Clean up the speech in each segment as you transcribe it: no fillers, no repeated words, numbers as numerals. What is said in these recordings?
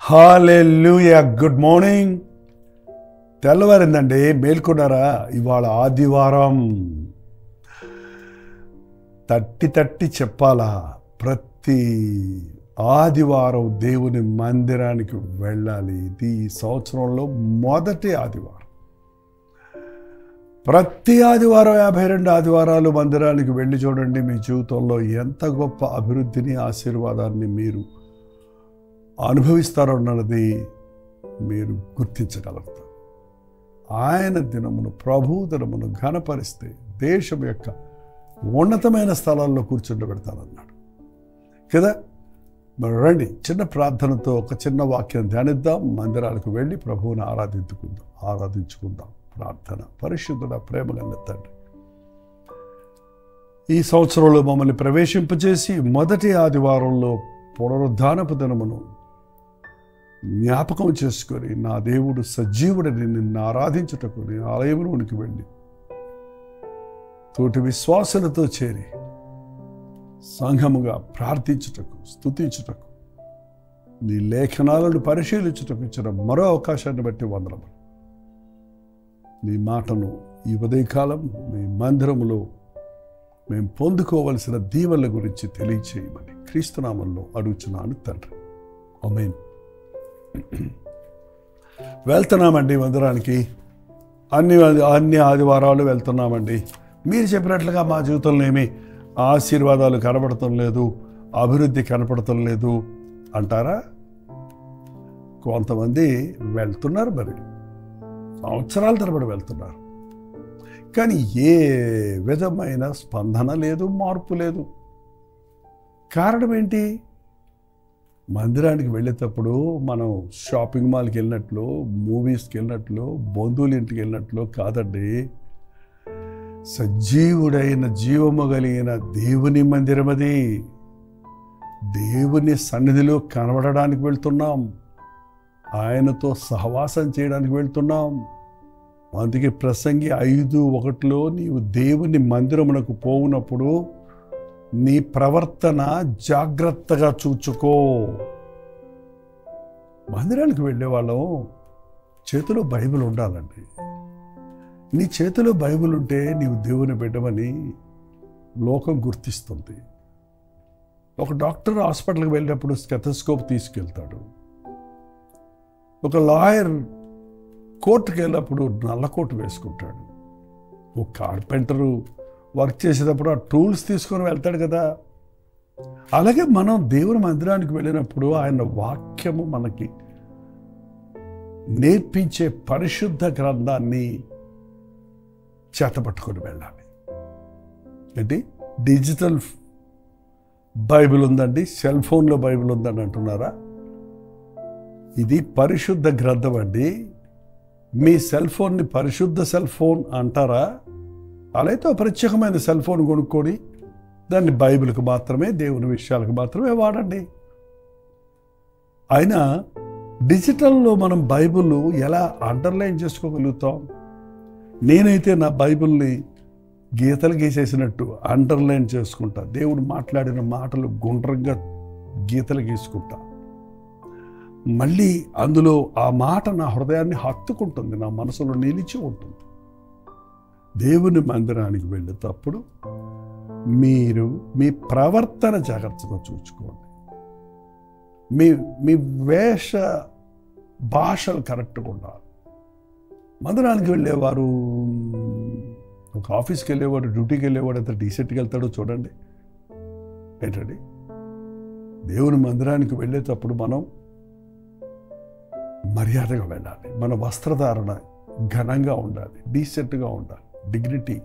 హల్లెలూయా. Good morning. తెల్లవారిందండి, మేల్కొన్నారా? ఇవాళ ఆదివారం. తట్టి చెప్పాలా, ప్రతి ఆదివారం దేవుని మందిరానికి వెళ్ళాలి. ఇది ఈ సంవత్సరంలో మొదటి ఆదివారం. ప్రతి ఆదివారం 52 ఆదివారాలు మందిరానికి వెళ్ళి చూడండి. మీ జీవితంలో ఎంత గొప్ప అభివృద్ధిని, ఆశీర్వాదాన్ని మీరు అనుభవిస్తారన్నది మీరు గుర్తించగలుగుతారు. ఆయన దినమును, ప్రభు దినమును ఘనపరిస్తే దేశం యొక్క ఉన్నతమైన స్థలాల్లో కూర్చుండబెడతానన్నాడు కదా. మరి రండి, చిన్న ప్రార్థనతో ఒక చిన్న వాక్యం ధ్యానిద్దాం. మందిరాలకు వెళ్ళి ప్రభువుని ఆరాధించుకుందాం. ప్రార్థన. పరిశుద్ధుడ, ప్రేమగల తండ్రి, ఈ సంవత్సరంలో మమ్మల్ని ప్రవేశింపజేసి మొదటి ఆదివారంలో పునరుద్ధానపు దినమును జ్ఞాపకం చేసుకొని, నా దేవుడు సజీవుడని నిన్ను ఆరాధించుటకు నీ ఆలయంలోనికి వెళ్ళి తోటి విశ్వాసులతో చేరి సంఘముగా ప్రార్థించుటకు, స్తుతించుటకు, నీ లేఖనాలను పరిశీలించుటకు ఇచ్చిన మరో అవకాశాన్ని బట్టి వందనములు. నీ మాటను ఈ ఉదయకాలం మీ మందిరములో మేము పొందుకోవలసిన దీవెనల గురించి తెలియచేయమని క్రీస్తునామంలో అడుగుచున్నాను తండ్రి. ఆమేన్. వెళ్తున్నామండి మందిరానికి. అన్ని ఆదివారాలు వెళ్తున్నామండి. మీరు చెప్పినట్లుగా మా జీవితంలో ఏమీ ఆశీర్వాదాలు కనపడటం లేదు, అభివృద్ధి కనపడటం లేదు అంటారా? కొంతమంది వెళ్తున్నారు, మరి సంవత్సరాల తరబడి వెళ్తున్నారు, కానీ ఏ విధమైన స్పందన లేదు, మార్పు లేదు. కారణం ఏంటి? మందిరానికి వెళ్ళేటప్పుడు మనం షాపింగ్ మాల్కి వెళ్ళినట్లు, మూవీస్కి వెళ్ళినట్లు, బంధువుల ఇంటికి వెళ్ళినట్లు కాదండి. సజీవుడైన, జీవము కలిగిన దేవుని మందిరం అది. దేవుని సన్నిధిలో కనబడడానికి వెళ్తున్నాం, ఆయనతో సహవాసం చేయడానికి వెళ్తున్నాం. అందుకే ప్రసంగి 5:1 నీవు దేవుని మందిరమునకు పోవునప్పుడు నీ ప్రవర్తన జాగ్రత్తగా చూచుకో. మందిరానికి వెళ్ళేవాళ్ళం చేతిలో బైబిల్ ఉండాలండి. నీ చేతిలో బైబిల్ ఉంటే నీవు దేవుని బిడ్డమని లోకం గుర్తిస్తుంది. ఒక డాక్టర్ హాస్పిటల్కి వెళ్ళినప్పుడు స్టెథోస్కోప్ తీసుకెళ్తాడు. ఒక లాయర్ కోర్టుకి వెళ్ళినప్పుడు నల్ల కోటు వేసుకుంటాడు. ఒక కార్పెంటరు వర్క్ చేసేటప్పుడు ఆ టూల్స్ తీసుకొని వెళ్తాడు కదా. అలాగే మనం దేవుని మందిరానికి వెళ్ళినప్పుడు ఆయన వాక్యము మనకి నేర్పించే పరిశుద్ధ గ్రంథాన్ని చేతపట్టుకొని వెళ్ళాలి. ఏంటి, డిజిటల్ బైబిల్ ఉందండి, సెల్ ఫోన్లో బైబిల్ ఉందని అంటున్నారా? ఇది పరిశుద్ధ గ్రంథం అండి. మీ సెల్ ఫోన్ని పరిశుద్ధ సెల్ ఫోన్ అంటారా? అలాగే ప్రత్యేకమైన సెల్ ఫోన్ కొనుక్కొని దాన్ని బైబిల్కి మాత్రమే, దేవుని విషయాలకు మాత్రమే వాడండి. అయినా డిజిటల్లో మనం బైబిల్ ఎలా అండర్లైన్ చేసుకోగలుగుతాం? నేనైతే నా బైబిల్ని గీతలు గీసేసినట్టు అండర్లైన్ చేసుకుంటా. దేవుడు మాట్లాడిన మాటలు గుండ్రంగా గీతలు గీసుకుంటా. మళ్ళీ అందులో ఆ మాట నా హృదయాన్ని హత్తుకుంటుంది, నా మనసులో నిలిచి ఉంటుంది. దేవుని మందిరానికి వెళ్ళేటప్పుడు మీరు మీ ప్రవర్తన జాగ్రత్తగా చూసుకోండి. మీ వేష భాషలు కరెక్ట్గా ఉండాలి. మందిరానికి వెళ్ళేవారు, ఒక ఆఫీస్కి వెళ్ళేవాడు, డ్యూటీకి వెళ్ళేవాడు ఎంత డీసెంట్గా వెళ్తాడో చూడండి. ఏంటండి, దేవుని మందిరానికి వెళ్ళేటప్పుడు మనం మర్యాదగా వెళ్ళాలి. మన వస్త్రధారణ ఘనంగా ఉండాలి, డీసెంట్గా ఉండాలి, డిగ్నిటీ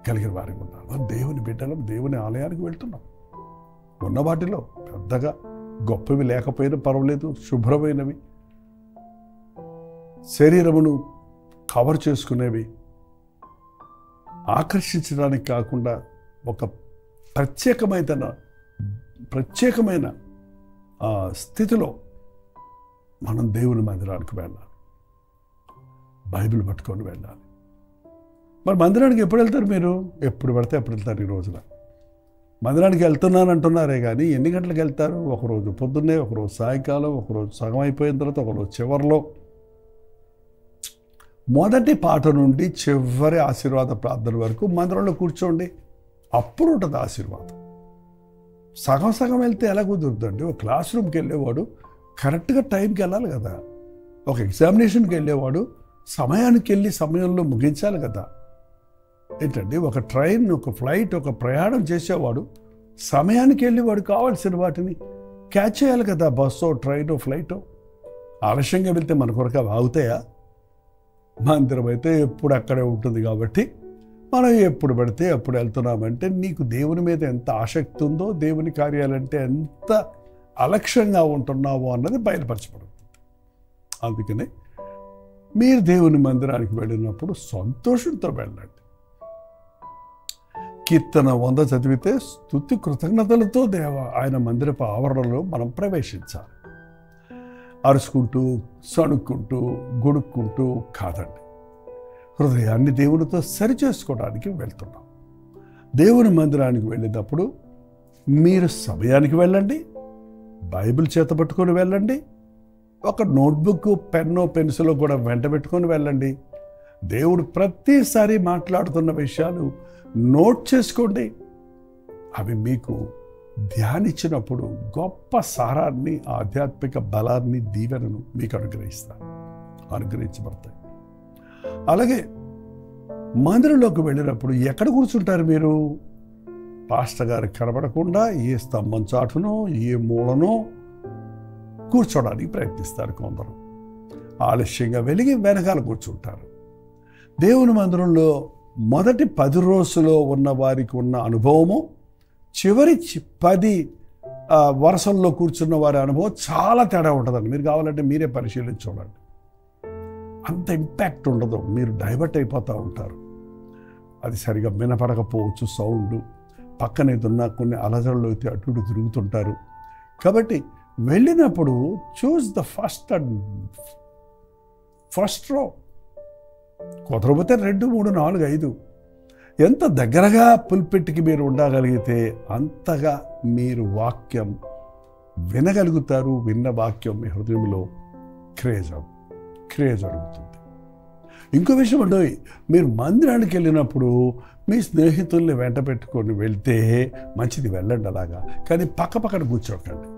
కలిగిన వారికి ఉండాలి. మనం దేవుని బిడ్డలం, దేవుని ఆలయానికి వెళ్తున్నాం. ఉన్న వాటిలో పెద్దగా గొప్పవి లేకపోయినా పర్వాలేదు, శుభ్రమైనవి, శరీరమును కవర్ చేసుకునేవి, ఆకర్షించడానికి కాకుండా ఒక ప్రత్యేకమైన స్థితిలో మనం దేవుని మందిరానికి వెళ్ళాలి. బైబిల్ పట్టుకొని వెళ్ళాలి. మరి మందిరానికి ఎప్పుడు వెళ్తారు మీరు? ఎప్పుడు పడితే అప్పుడు వెళ్తారు. ఈ రోజున మందిరానికి వెళ్తున్నాను అంటున్నారే కానీ ఎన్ని గంటలకు వెళ్తారు? ఒకరోజు పొద్దున్నే, ఒకరోజు సాయంకాలం, ఒకరోజు సగం అయిపోయిన తర్వాత, ఒకరోజు చివరిలో. మొదటి పాట నుండి చివరి ఆశీర్వాద ప్రార్థన వరకు మందిరంలో కూర్చోండి, అప్పుడు ఉంటుంది ఆశీర్వాదం. సగం సగం వెళ్తే ఎలా కుదురుతుందండి? ఒక క్లాస్ రూమ్కి వెళ్ళేవాడు కరెక్ట్గా టైంకి వెళ్ళాలి కదా. ఒక ఎగ్జామినేషన్కి వెళ్ళేవాడు సమయానికి వెళ్ళి సమయంలో ముగించాలి కదా. ఏంటండి, ఒక ట్రైన్, ఒక ఫ్లైట్, ఒక ప్రయాణం చేసేవాడు సమయానికి వెళ్ళి వాడు కావాల్సిన వాటిని క్యాచ్ చేయాలి కదా. బస్సో, ట్రైనో, ఫ్లైటో. ఆలస్యంగా వెళ్తే మన కొరకు అవి ఆగుతాయా? మందిరం అయితే ఎప్పుడు అక్కడే ఉంటుంది కాబట్టి మనం ఎప్పుడు పడితే అప్పుడు వెళ్తున్నామంటే నీకు దేవుని మీద ఎంత ఆసక్తి ఉందో, దేవుని కార్యాలంటే ఎంత అలక్ష్యంగా ఉంటున్నావో అన్నది బయలుపరచబడుతుంది. అందుకనే మీరు దేవుని మందిరానికి వెళ్ళినప్పుడు సంతోషంతో వెళ్ళండి. కీర్తన 100 చదివితే స్తుతి కృతజ్ఞతలతో ఆయన మందిరపు ఆవరణలో మనం ప్రవేశించాలి. అరుచుకుంటూ, సణుక్కుంటూ, గుడుక్కుంటూ కాదండి. హృదయాన్ని దేవునితో సరిచేసుకోవడానికి వెళ్తున్నాం. దేవుని మందిరానికి వెళ్ళినప్పుడు మీరు సమయానికి వెళ్ళండి, బైబిల్ చేత పట్టుకొని వెళ్ళండి, ఒక నోట్బుక్, పెన్నో, పెన్సిలో కూడా వెంట పెట్టుకొని వెళ్ళండి. దేవుడు ప్రతిసారి మాట్లాడుతున్న విషయాలు నోట్ చేసుకోండి. అవి మీకు ధ్యానించినప్పుడు గొప్ప సారాన్ని, ఆధ్యాత్మిక బలాన్ని, దీవెనను మీకు అనుగ్రహించబడతాయి. అలాగే మందిరంలోకి వెళ్ళినప్పుడు ఎక్కడ కూర్చుంటారు మీరు? పాస్టర్ గారికి కనబడకుండా ఏ స్తంభం చాటునో, ఏ మూలనో కూర్చోడానికి ప్రయత్నిస్తారు కొందరు. ఆలస్యంగా వెలిగి వెనకాల కూర్చుంటారు. దేవుని మందిరంలో మొదటి 10 రోజులో ఉన్న వారికి ఉన్న అనుభవము, చివరి 10 వరుసల్లో కూర్చున్న వారి అనుభవం చాలా తేడా ఉంటుందండి. మీరు కావాలంటే మీరే పరిశీలించి చూడండి. అంత ఇంపాక్ట్ ఉండదు. మీరు డైవర్ట్ అయిపోతూ ఉంటారు. అది సరిగా వినపడకపోవచ్చు సౌండ్, పక్కన ఏదున్నా కొన్ని అలజడులు అయితే అటు ఇటు తిరుగుతుంటారు. కాబట్టి వెళ్ళినప్పుడు చూస్ ద ఫస్ట్ రో. కుదరపోతే 2, 3, 4, 5 ఎంత దగ్గరగా పుల్పిట్కి మీరు ఉండగలిగితే అంతగా మీరు వాక్యం వినగలుగుతారు. విన్న వాక్యం మీ హృదయంలో క్రేజ్ అడుగుతుంది. ఇంకో విషయం అంటే, మీరు మందిరానికి వెళ్ళినప్పుడు మీ స్నేహితుల్ని వెంట పెట్టుకొని వెళ్తే మంచిది, వెళ్ళండి అలాగా. కానీ పక్కన కూర్చోకండి.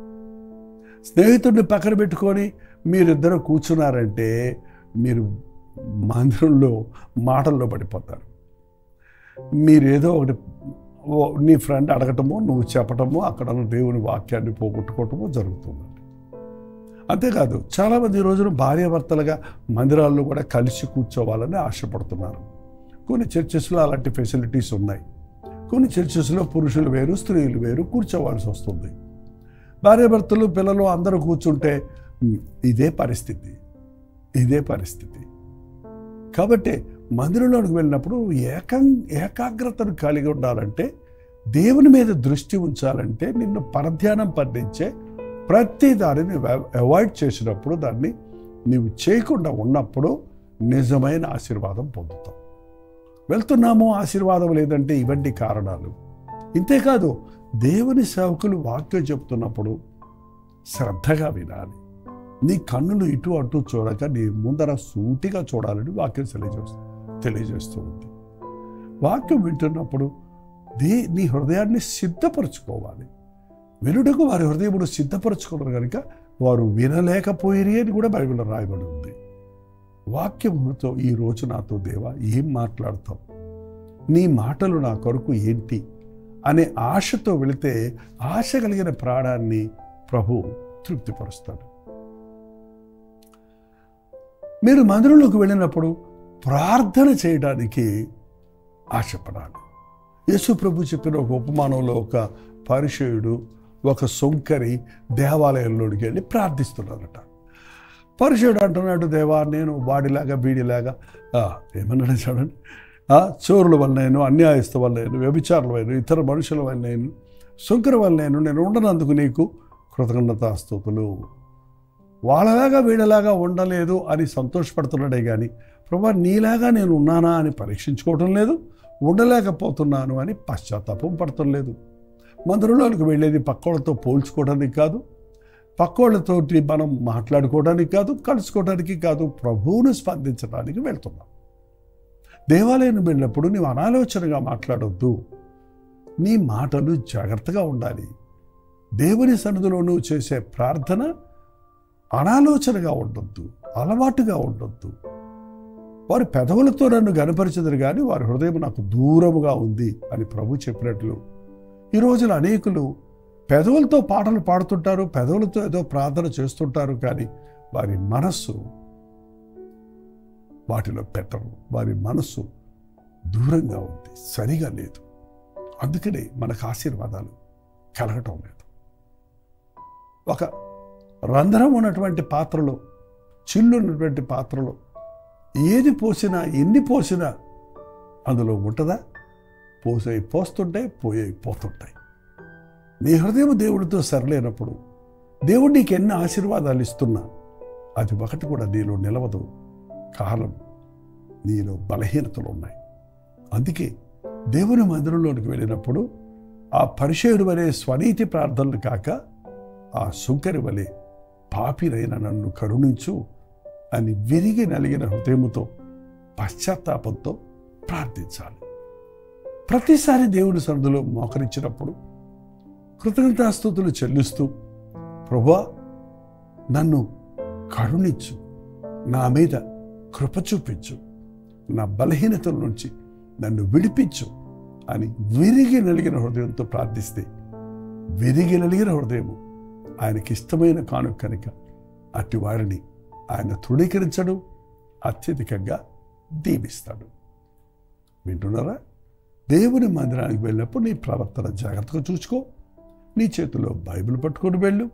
స్నేహితుడిని పక్కన పెట్టుకొని మీరిద్దరూ కూర్చున్నారంటే మీరు మందిరంలో మాటల్లో పడిపోతారు. మీరేదో ఒకటి నీ ఫ్రెండ్ అడగటమో, నువ్వు చెప్పటమో, అక్కడ దేవుని వాక్యాన్ని పోగొట్టుకోవటమో జరుగుతుందండి. అంతేకాదు, చాలామంది ఈ రోజున భార్యాభర్తలుగా మందిరాల్లో కూడా కలిసి కూర్చోవాలని ఆశపడుతున్నారు. కొన్ని చర్చెస్లో అలాంటి ఫెసిలిటీస్ ఉన్నాయి. కొన్ని చర్చెస్లో పురుషులు వేరు, స్త్రీలు వేరు కూర్చోవాల్సి వస్తుంది. భార్యాభర్తలు, పిల్లలు అందరూ కూర్చుంటే ఇదే పరిస్థితి. కాబట్టి మందిరంలోకి వెళ్ళినప్పుడు ఏకాగ్రతను కలిగి ఉండాలంటే, దేవుని మీద దృష్టి ఉంచాలంటే, నిన్ను పరధ్యానం పండించే ప్రతి దానిని అవాయిడ్ చేసినప్పుడు, దాన్ని నీవు చేయకుండా ఉన్నప్పుడు నిజమైన ఆశీర్వాదం పొందుతాం. వెళ్తున్నాము, ఆశీర్వాదం లేదంటే ఇవన్నీ కారణాలు. ఇంతేకాదు, దేవుని సేవకులు వాక్యం చెప్తున్నప్పుడు శ్రద్ధగా వినాలి. నీ కన్నులు ఇటు అటు చూడక నీ ముందర సూటిగా చూడాలని వాక్యం తెలియజేస్తూ ఉంది. వాక్యం వింటున్నప్పుడు నీ హృదయాన్ని సిద్ధపరచుకోవాలి. వినుటకు వారి హృదయమును సిద్ధపరచుకున్నారు కనుక వారు వినలేకపోయిరి అని కూడా బైబిల్లో రాయబడి ఉంది. వాక్యముతో ఈరోజు నాతో దేవా ఏం మాట్లాడతావు, నీ మాటలు నా కొరకు ఏంటి అనే ఆశతో వెళితే ఆశ కలిగిన ప్రాణాన్ని ప్రభు తృప్తిపరుస్తాడు. మీరు మందిరంలోకి వెళ్ళినప్పుడు ప్రార్థన చేయడానికి ఆశపడాలి. యేసు ప్రభు చెప్పిన ఒక ఉపమానంలో ఒక పరిసయ్యుడు, ఒక సొంకరి దేవాలయంలోకి వెళ్ళి ప్రార్థిస్తున్నారట. పరిసయ్యుడు అంటున్నాడు, దేవా నేను వాడిలాగా వీడిలాగా ఏమన్నాడు చూడండి, చోరుల వల్లనేను, అన్యాయస్తు వల్లనేను, వ్యభిచారుల వల్ల, ఇతర మనుషుల వల్లనేను, సొంకరి వల్లనేను నేను ఉండనందుకు నీకు కృతజ్ఞతాస్తుతులు. వాళ్ళలాగా వీళ్ళలాగా ఉండలేదు అని సంతోషపడుతున్నాడే కానీ ప్రభా నీలాగా నేను ఉన్నానా అని పరీక్షించుకోవటం లేదు, ఉండలేకపోతున్నాను అని పశ్చాత్తాపం పడటం లేదు. మందిరంలోనికి వెళ్ళేది పక్కోళ్ళతో పోల్చుకోవడానికి కాదు, పక్కోళ్ళతోటి మనం మాట్లాడుకోవడానికి కాదు, కలుసుకోవడానికి కాదు, ప్రభువును స్పందించడానికి వెళ్తున్నాం. దేవాలయం వెళ్ళినప్పుడు నీవు అనాలోచనగా మాట్లాడొద్దు. నీ మాటలు జాగ్రత్తగా ఉండాలి. దేవుని సన్నిధిలో నువ్వు చేసే ప్రార్థన అనాలోచనగా ఉండొద్దు, అలవాటుగా ఉండొద్దు. వారి పెదవులతో నన్ను గనపరిచెదరు కానీ వారి హృదయం నాకు దూరముగా ఉంది అని ప్రభు చెప్పినట్లు ఈ రోజున అనేకులు పెదవులతో పాటలు పాడుతుంటారు, పెదవులతో ఏదో ప్రార్థన చేస్తుంటారు, కానీ వారి మనస్సు వాటిలో పెట్టరు. వారి మనస్సు దూరంగా ఉంది, సరిగా లేదు. అందుకనే మనకు ఆశీర్వాదాలు కలగటం లేదు. ఒక రంధ్రం ఉన్నటువంటి పాత్రలో, చిల్లు ఉన్నటువంటి పాత్రలో ఏది పోసినా, ఎన్ని పోసినా అందులో ఉంటుందా? పోస్తుంటాయి, పోతుంటాయి. నీ హృదయం దేవుడితో సరిలేనప్పుడు దేవుడు నీకు ఎన్ని ఆశీర్వాదాలు ఇస్తున్నా అది ఒకటి కూడా నీలో నిలవదు. కారణం నీలో బలహీనతలు ఉన్నాయి. అందుకే దేవుని మందిరంలోనికి వెళ్ళినప్పుడు ఆ పరిచయుడు వలె స్వనీతి ప్రార్థనలు కాక ఆ సుంకరి వలె పాపినైన నన్ను కరుణించు అని విరిగి నలిగిన హృదయముతో పశ్చాత్తాపంతో ప్రార్థించాలి. ప్రతిసారి దేవుని సన్నిధిలో మోకరించినప్పుడు కృతజ్ఞతాస్తుతులు చెల్లిస్తూ, ప్రభువా నన్ను కరుణించు, నా మీద కృప చూపించు, నా బలహీనతల నుంచి నన్ను విడిపించు అని విరిగి నలిగిన హృదయంతో ప్రార్థిస్తే, విరిగి నలిగిన హృదయము ఆయనకిష్టమైన కానుక కనుక అట్టి వారిని ఆయన తృణీకరించడు, అత్యధికంగా దీవిస్తాడు. వింటున్నారా? దేవుని మందిరానికి వెళ్ళినప్పుడు నీ ప్రవర్తన జాగ్రత్తగా చూసుకో. నీ చేతిలో బైబిల్ పట్టుకొని వెళ్ళు.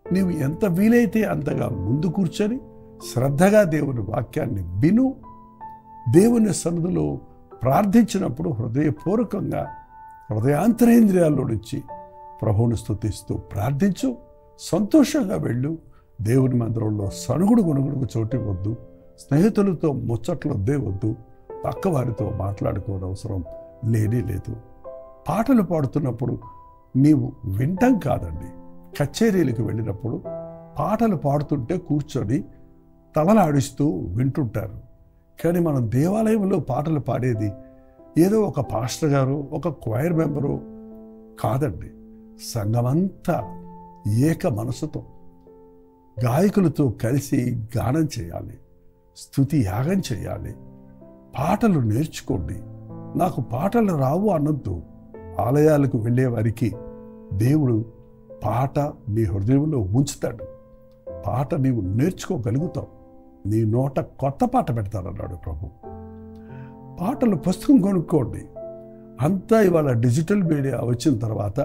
నీవు ఎంత వీలైతే అంతగా ముందు కూర్చొని శ్రద్ధగా దేవుని వాక్యాన్ని విను. దేవుని సన్నిధిలో ప్రార్థించినప్పుడు హృదయపూర్వకంగా హృదయాంతరేంద్రియాల్లో నుంచి ప్రభువును స్తుతిస్తూ ప్రార్థించు. సంతోషంగా వెళ్ళు. దేవుని మందిరంలో సణుగుడు గుణుగుడుకు చోటు వద్దు. స్నేహితులతో ముచ్చట్లు వద్దే వద్దు. పక్కవారితో మాట్లాడుకోవడం అవసరం లేనే లేదు. పాటలు పాడుతున్నప్పుడు నీవు వింటం కాదండి. కచేరీలకు వెళ్ళినప్పుడు పాటలు పాడుతుంటే కూర్చొని తలలాడిస్తూ వింటుంటారు. కానీ మనం దేవాలయంలో పాటలు పాడేది ఏదో ఒక పాస్టర్ గారు, ఒక క్వైర్ మెంబరు కాదండి. సంఘమంతా ఏక మనసుతో గాయకులతో కలిసి గానం చేయాలి, స్తుతి యాగం చేయాలి. పాటలు నేర్చుకోండి. నాకు పాటలు రావు అనొద్దు. ఆలయాలకు వెళ్ళే వారికి దేవుడు పాట నీ హృదయంలో ఉంచుతాడు. పాట నీవు నేర్చుకోగలుగుతావు. నీ నోట కొత్త పాట పెడతాడన్నాడు ప్రభు. పాటలు పుస్తకం కొనుక్కోండి. అంతా ఇవాళ డిజిటల్ మీడియా వచ్చిన తర్వాత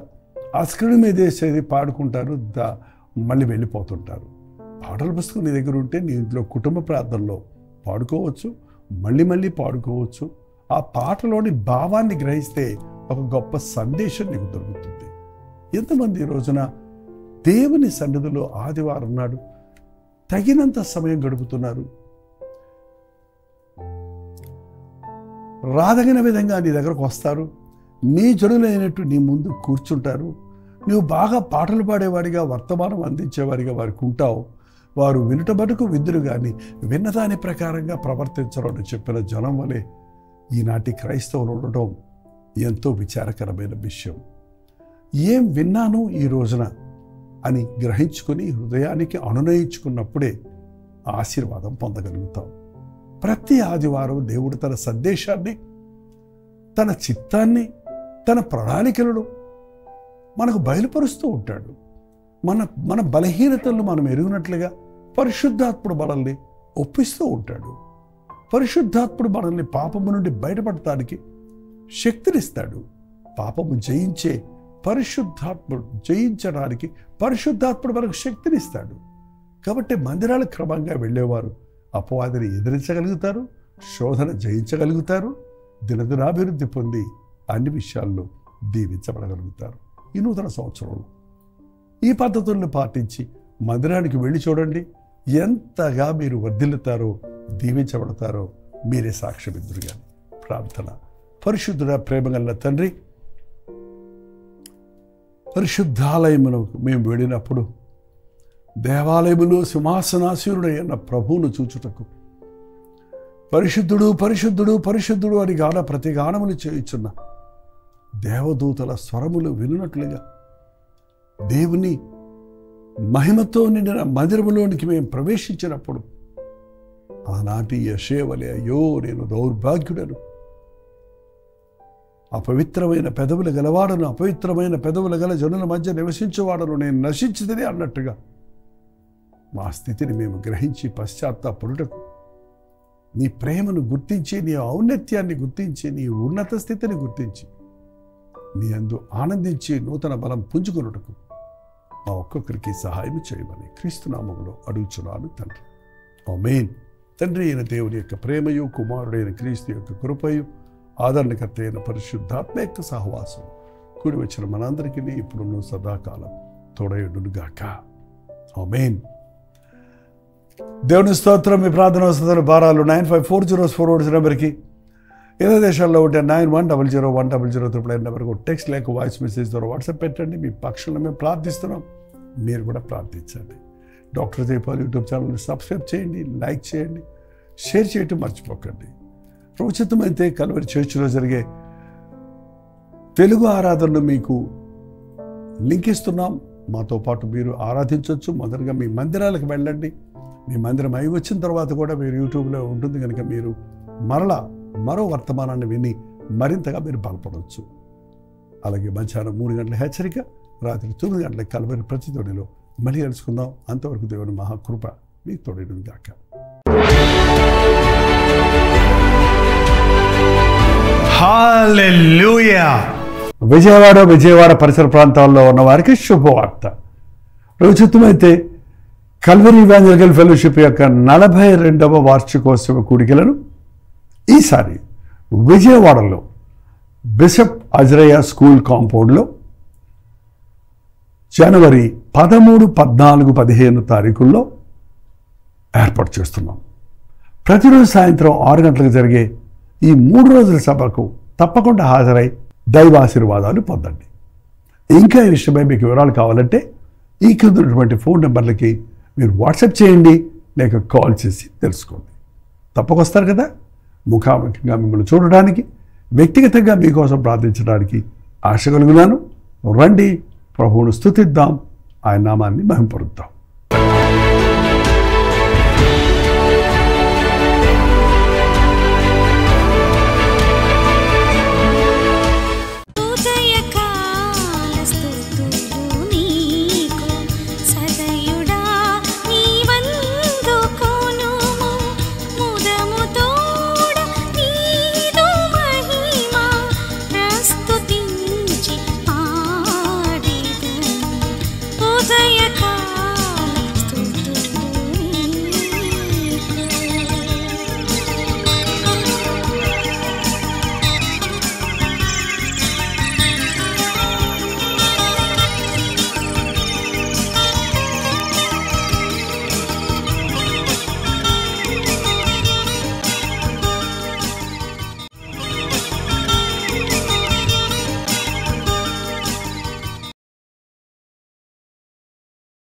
ఆ స్క్రీన్ మీద వేసేది పాడుకుంటారు, మళ్ళీ వెళ్ళిపోతుంటారు. పాటల పుస్తకం నీ దగ్గర ఉంటే నీ ఇంట్లో కుటుంబ ప్రార్థనలో పాడుకోవచ్చు, మళ్ళీ పాడుకోవచ్చు. ఆ పాటలోని భావాన్ని గ్రహిస్తే ఒక గొప్ప సందేశం నీకు దొరుకుతుంది. ఎంతమంది ఈ రోజున దేవుని సన్నిధిలో ఆదివారం నాడు తగినంత సమయం గడుపుతున్నారు? రాదగిన విధంగా నీ దగ్గరకు వస్తారు. నీ జనులైనట్టు నీ ముందు కూర్చుంటారు. నువ్వు బాగా పాటలు పాడేవాడిగా, వర్తమానం అందించేవాడిగా వారికి ఉంటావు. వారు వినుట మటుకు విందురు కానీ విన్నదాని ప్రకారంగా ప్రవర్తించరు అని చెప్పిన జనం వలె ఈనాటి క్రైస్తవులు ఉండటం ఎంతో విచారకరమైన విషయం. ఏం విన్నాను ఈ రోజున అని గ్రహించుకొని హృదయానికి అనునయించుకున్నప్పుడే ఆశీర్వాదం పొందగలుగుతాం. ప్రతి ఆదివారం దేవుడు తన సందేశాన్ని, తన చిత్తాన్ని, తన ప్రణాళికలను మనకు బయలుపరుస్తూ ఉంటాడు. మన బలహీనతలను మనం ఎరిగినట్లుగా పరిశుద్ధాత్ముడు మనల్ని ఒప్పిస్తూ ఉంటాడు. పరిశుద్ధాత్ముడు మనల్ని పాపము నుండి బయటపడటానికి శక్తినిస్తాడు. పాపము జయించడానికి పరిశుద్ధాత్ముడు మనకు శక్తినిస్తాడు. కాబట్టి మందిరాలకు క్రమంగా వెళ్ళేవారు అపవాదిని ఎదిరించగలుగుతారు, శోధన జయించగలుగుతారు, దినదినాభివృద్ధి పొంది అన్ని విషయాల్లో దీవించబడగలుగుతారు. ఈ నూతన సంవత్సరంలో ఈ పద్ధతులను పాటించి మందిరానికి వెళ్ళి చూడండి. ఎంతగా మీరు వర్ధిల్లుతారో, దీవించబడతారో మీరే సాక్ష్యమిద్దురు. కానీ ప్రార్థన. పరిశుద్ధుడ, ప్రేమగల తండ్రి, పరిశుద్ధాలయమును మేము వెళ్ళినప్పుడు దేవాలయములో సింహాసనాసీనుడైన ప్రభువును చూచుటకు పరిశుద్ధుడు పరిశుద్ధుడు పరిశుద్ధుడు అని ప్రతి గానములు చేయుచున్న దేవదూతల స్వరములు వినున్నట్లుగా దేవుని మహిమతో నిండిన మందిరములోనికి మేము ప్రవేశించినప్పుడు ఆనాటి యెషయా అయ్యో నేను దౌర్భాగ్యుడను, అపవిత్రమైన పెదవులు గలవాడను, అపవిత్రమైన పెదవులు గల జనుల మధ్య నివసించేవాడను, నేను నశించితిని అన్నట్టుగా మా స్థితిని మేము గ్రహించి పశ్చాత్తాపడుటకు నీ ప్రేమను గుర్తించి, నీ ఔన్నత్యాన్ని గుర్తించి, నీ ఉన్నత స్థితిని గుర్తించి నీ యందు ఆనందించి నూతన బలం పుంజుకొనుటకు మా ఒక్కొక్కరికి సహాయం చేయమని క్రీస్తు నామములో అడుగుచున్నాను తండ్రి. ఆమేన్. తండ్రి అయిన దేవుని యొక్క ప్రేమయు, కుమారుడైన క్రీస్తు యొక్క కృపయు, ఆదరణకర్త అయిన పరిశుద్ధాత్మ యొక్క సహవాసం కూడి వచ్చిన మనందరికీ ఇప్పుడున్న సదాకాలం తోడయుడుగాక. ఆమేన్. దేవుని స్తోత్రం. మీ ప్రార్థన వస్తున్న భారాలు 9540 నెంబర్కి, ఇతర దేశాల్లో ఉంటే 91001000 నెంబర్కు టెక్స్ట్ లేక వాయిస్ మెసేజ్ ద్వారా వాట్సాప్ పెట్టండి. మీ పక్షంలో మేము ప్రార్థిస్తున్నాం, మీరు కూడా ప్రార్థించండి. డాక్టర్ దీపాలు యూట్యూబ్ ఛానల్ని సబ్స్క్రైబ్ చేయండి, లైక్ చేయండి, షేర్ చేయటం మర్చిపోకండి. ప్రభుత్వమైతే కల్వరి చర్చిలో జరిగే తెలుగు ఆరాధనలు మీకు లింక్ ఇస్తున్నాం. మాతో పాటు మీరు ఆరాధించవచ్చు. మొదటగా మీ మందిరాలకు వెళ్ళండి. మీ మందిరం అయి వచ్చిన తర్వాత కూడా మీరు యూట్యూబ్లో ఉంటుంది కనుక మీరు మరో వర్తమానాన్ని విని మరింతగా మీరు బలపడవచ్చు. అలాగే మధ్యాహ్నం 3 గంటల హెచ్చరిక, రాత్రి 9 గంటల కల్వరి ప్రతిధ్వనిలో మళ్ళీ కలుసుకుందాం. అంతవరకు దేవుని మహాకృప మీకు తోడేడు గాక. హల్లెలూయా. విజయవాడ పరిసర ప్రాంతాల్లో ఉన్న వారికి శుభవార్త. ప్రభుత్వమైతే కల్వరి ఇవాంజలికల్ ఫెలోషిప్ యొక్క 42వ వార్షికోత్సవ కూడికలను ఈసారి విజయవాడలో బిషప్ అజ్రయ్య స్కూల్ కాంపౌండ్లో జనవరి 13, 14, 15 తారీఖుల్లో ఏర్పాటు చేస్తున్నాం. ప్రతిరోజు సాయంత్రం 6 గంటలకు జరిగే ఈ 3 రోజుల సభకు తప్పకుండా హాజరై దైవాశీర్వాదాలు పొందండి. ఇంకా ఈ విషయమై మీకు వివరాలు కావాలంటే ఈ కింద ఉన్నటువంటి ఫోన్ నెంబర్లకి మీరు వాట్సాప్ చేయండి, లేక కాల్ చేసి తెలుసుకోండి. తప్పకొస్తారు కదా. ముఖాముఖిగా మిమ్మల్ని చూడడానికి, వ్యక్తిగతంగా మీకోసం ప్రార్థించడానికి ఆశ కలుగున్నాను. రండి, ప్రభువును స్తుతిద్దాం, ఆయన నామాన్ని మహిమపరుద్దాం.